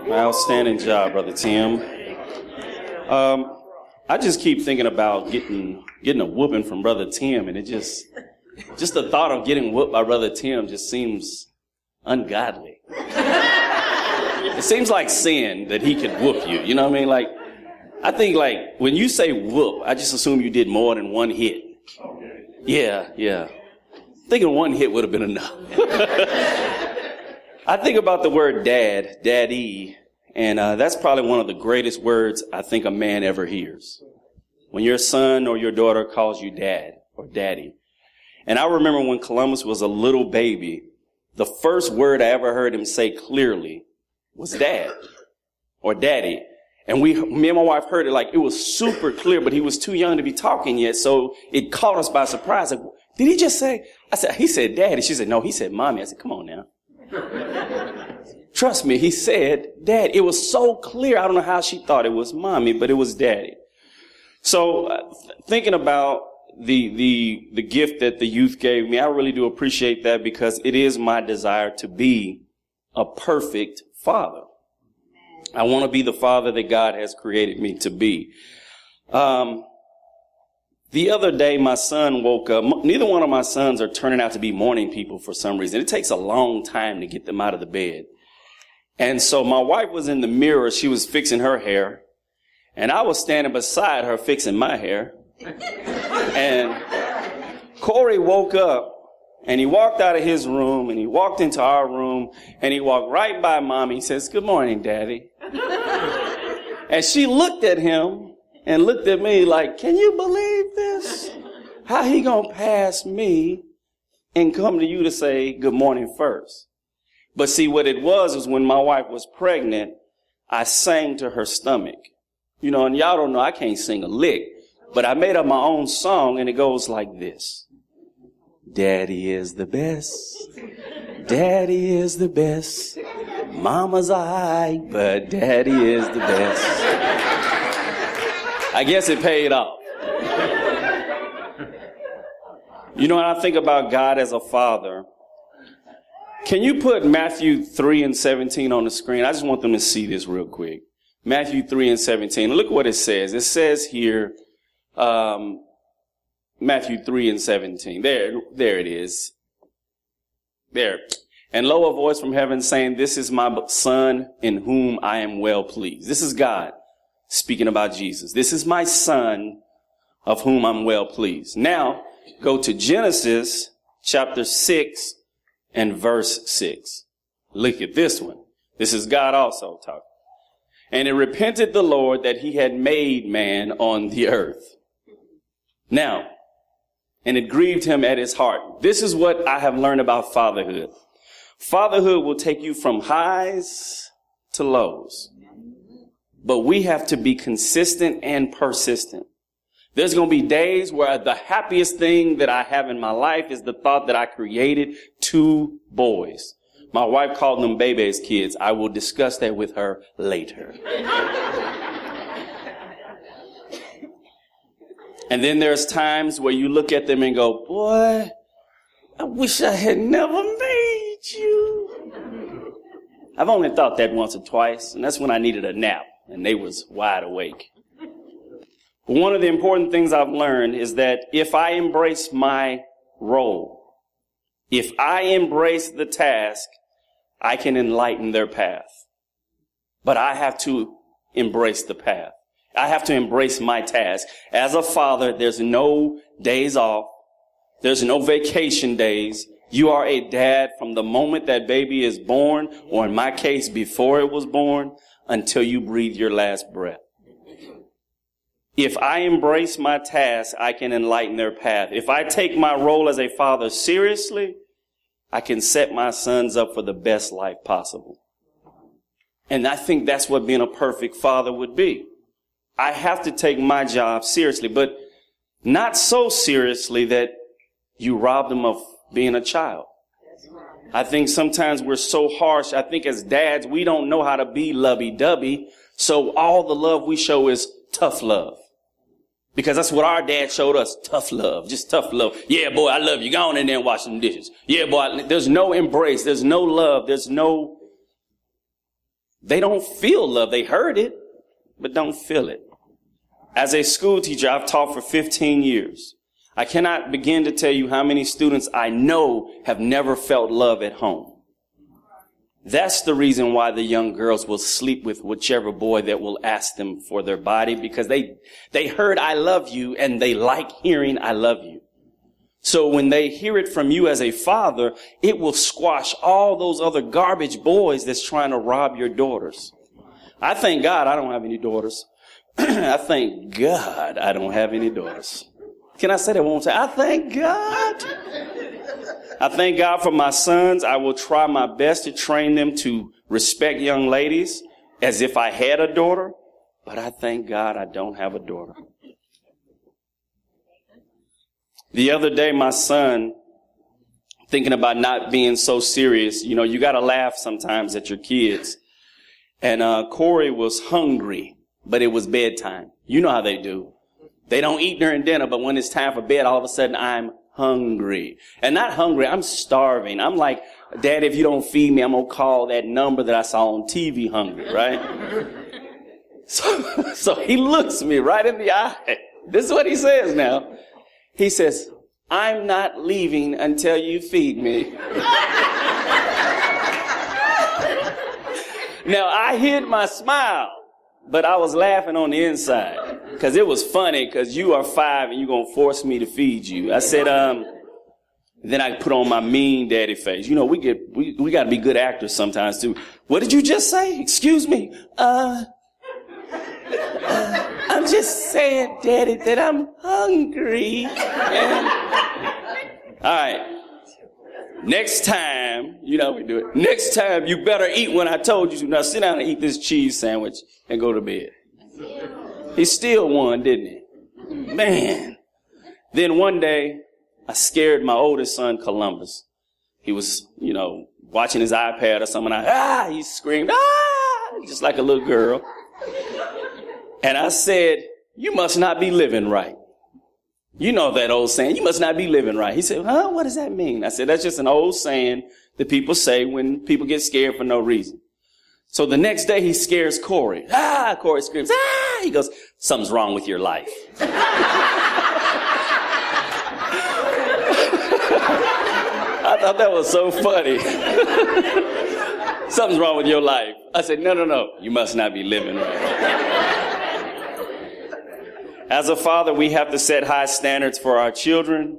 Outstanding job, Brother Tim. I just keep thinking about getting a whooping from Brother Tim, and it just the thought of getting whooped by Brother Tim just seems ungodly. It seems like sin that he can whoop you. You know what I mean? Like, I think like when you say whoop, I just assume you did more than one hit. Yeah. Thinking one hit would have been enough. I think about the word dad, daddy, and that's probably one of the greatest words I think a man ever hears. When your son or your daughter calls you dad or daddy. And I remember when Columbus was a little baby, the first word I ever heard him say clearly was dad or daddy. And me and my wife heard it like it was super clear, but he was too young to be talking yet. So it caught us by surprise. Like, did he just say, he said daddy. She said, no, he said mommy. I said, come on now. Trust me, he said dad. It was so clear. I don't know how she thought it was mommy, but it was daddy. So thinking about the gift that the youth gave me, I really do appreciate that because it is my desire to be a perfect father. I want to be the father that God has created me to be. The other day, my son woke up. Neither one of my sons are turning out to be morning people for some reason. It takes a long time to get them out of the bed. And so my wife was in the mirror. She was fixing her hair. And I was standing beside her fixing my hair. And Corey woke up and he walked out of his room and he walked into our room and he walked right by mommy. He says, good morning, daddy. And she looked at him and looked at me like, can you believe this? How he gonna pass me and come to you to say good morning first? But see, what it was when my wife was pregnant, I sang to her stomach. You know, and y'all don't know I can't sing a lick, but I made up my own song and it goes like this. Daddy is the best. Daddy is the best. Mama's alright, but daddy is the best. I guess it paid off. You know, when I think about God as a father, can you put Matthew 3:17 on the screen? I just want them to see this real quick. Matthew 3:17. Look what it says. It says here, Matthew 3:17. There it is. There. And lo, a voice from heaven saying, this is my son in whom I am well pleased. This is God speaking about Jesus. This is my son of whom I'm well pleased. Now, go to Genesis chapter 6 and verse 6. Look at this one. This is God also talking. And it repented the Lord that he had made man on the earth. Now, and it grieved him at his heart. This is what I have learned about fatherhood. Fatherhood will take you from highs to lows. But we have to be consistent and persistent. There's going to be days where the happiest thing that I have in my life is the thought that I created 2 boys. My wife called them baby's kids. I will discuss that with her later. And then there's times where you look at them and go, boy, I wish I had never made you. I've only thought that once or twice, and that's when I needed a nap, and they was wide awake. But one of the important things I've learned is that if I embrace my role, if I embrace the task, I can enlighten their path. But I have to embrace the path. I have to embrace my task. As a father, there's no days off. There's no vacation days. You are a dad from the moment that baby is born, or in my case, before it was born, until you breathe your last breath. If I embrace my task, I can enlighten their path. If I take my role as a father seriously, I can set my sons up for the best life possible. And I think that's what being a perfect father would be. I have to take my job seriously, but not so seriously that you rob them of being a child. I think sometimes we're so harsh. I think as dads, we don't know how to be lovey-dovey. So all the love we show is tough love. Because that's what our dad showed us. Tough love. Just tough love. Yeah, boy, I love you. Go on in there and wash them dishes. Yeah, boy. There's no embrace. There's no love. There's no They don't feel love. They heard it, but don't feel it. As a school teacher, I've taught for 15 years. I cannot begin to tell you how many students I know have never felt love at home. That's the reason why the young girls will sleep with whichever boy that will ask them for their body, because they heard I love you and they like hearing I love you. So when they hear it from you as a father, it will squash all those other garbage boys that's trying to rob your daughters. I thank God I don't have any daughters. I thank God I don't have any daughters. Can I say that one more time? I thank God. I thank God for my sons. I will try my best to train them to respect young ladies as if I had a daughter. But I thank God I don't have a daughter. The other day, my son, thinking about not being so serious, you got to laugh sometimes at your kids. And Corey was hungry, but it was bedtime. You know how they do. They don't eat during dinner, but when it's time for bed, all of a sudden I'm hungry. And not hungry, I'm starving. I'm like, Dad, if you don't feed me, I'm going to call that number that I saw on TV hungry, right? So he looks me right in the eye. This is what he says now. He says, I'm not leaving until you feed me. Now, I hid my smile, but I was laughing on the inside because it was funny because you are 5 and you're going to force me to feed you. I said, then I put on my mean daddy face. We got to be good actors sometimes too. What did you just say? Excuse me. I'm just saying, Daddy, that I'm hungry. All right. Next time, we do it. Next time, you better eat when I told you to. Now sit down and eat this cheese sandwich and go to bed. He still won, didn't he? Man. Then one day, I scared my oldest son, Columbus. He was, watching his iPad or something. He screamed, just like a little girl. And I said, you must not be living right. You know that old saying, you must not be living right. He said, what does that mean? I said, that's just an old saying that people say when people get scared for no reason. So the next day he scares Corey. Corey screams, He goes, something's wrong with your life. I thought that was so funny. Something's wrong with your life. I said, no. You must not be living right. As a father, we have to set high standards for our children,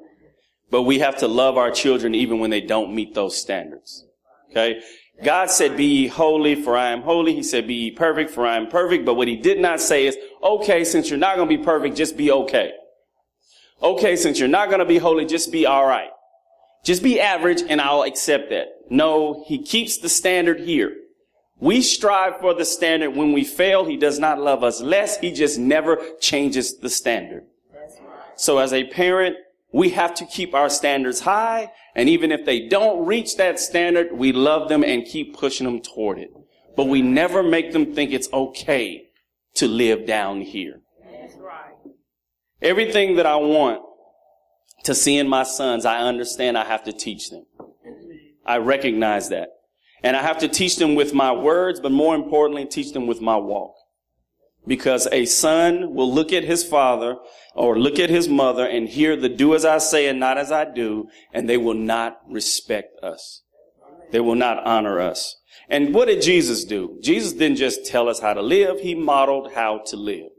but we have to love our children even when they don't meet those standards. Okay? God said, be ye holy, for I am holy. He said, be ye perfect, for I am perfect. But what he did not say is, okay, since you're not going to be perfect, just be okay. Okay, since you're not going to be holy, just be all right. Just be average, and I'll accept that. No, he keeps the standard here. We strive for the standard. When we fail, he does not love us less. He just never changes the standard. So as a parent, we have to keep our standards high. And even if they don't reach that standard, we love them and keep pushing them toward it. But we never make them think it's okay to live down here. That's right. Everything that I want to see in my sons, I understand I have to teach them. I recognize that. And I have to teach them with my words, but more importantly, teach them with my walk. Because a son will look at his father or look at his mother and hear the do as I say and not as I do, and they will not respect us. They will not honor us. And what did Jesus do? Jesus didn't just tell us how to live. He modeled how to live.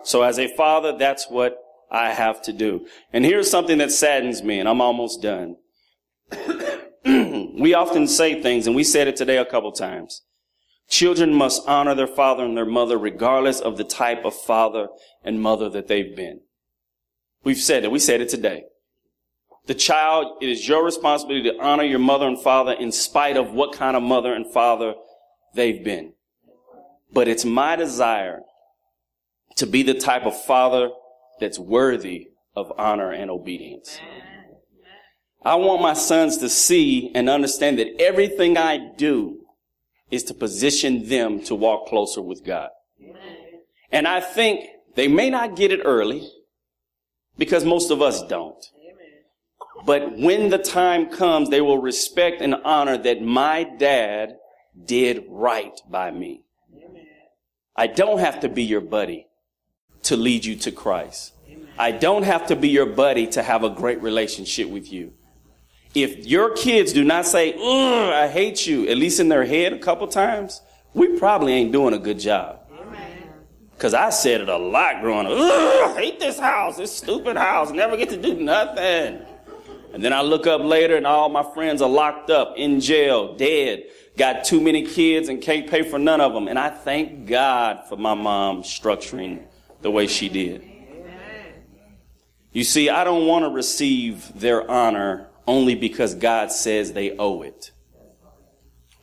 So as a father, that's what I have to do. And here's something that saddens me, and I'm almost done. We often say things, and we said it today a couple times. Children must honor their father and their mother regardless of the type of father and mother that they've been. We've said it. We said it today. The child, it is your responsibility to honor your mother and father in spite of what kind of mother and father they've been. But it's my desire to be the type of father that's worthy of honor and obedience. I want my sons to see and understand that everything I do is to position them to walk closer with God. And I think they may not get it early because most of us don't. But when the time comes, they will respect and honor that my dad did right by me. I don't have to be your buddy to lead you to Christ. I don't have to be your buddy to have a great relationship with you. If your kids do not say, ugh, I hate you, at least in their head a couple times, we probably ain't doing a good job. Because I said it a lot growing up. Ugh, I hate this house, this stupid house, never get to do nothing. And then I look up later and all my friends are locked up, in jail, dead, got too many kids and can't pay for none of them. And I thank God for my mom structuring the way she did. You see, I don't want to receive their honor only because God says they owe it.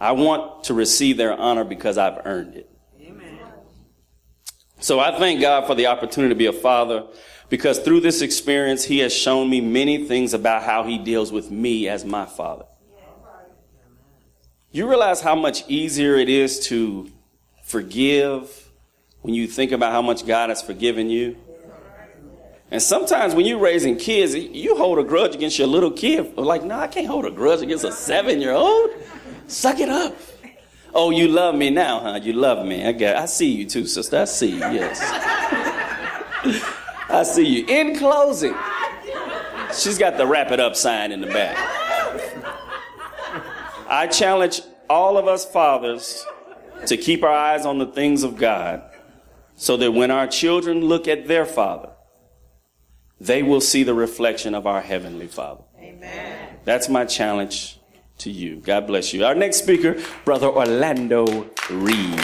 I want to receive their honor because I've earned it. So I thank God for the opportunity to be a father, because through this experience, he has shown me many things about how he deals with me as my father. You realize how much easier it is to forgive when you think about how much God has forgiven you? And sometimes when you're raising kids, you hold a grudge against your little kid. Like, no, I can't hold a grudge against a 7-year-old. Suck it up. Oh, you love me now, huh? You love me. I see you too, sister. I see you, yes. I see you. In closing, she's got the wrap it up sign in the back. I challenge all of us fathers to keep our eyes on the things of God so that when our children look at their father, they will see the reflection of our Heavenly Father. Amen. That's my challenge to you. God bless you. Our next speaker, Brother Orlando Reed.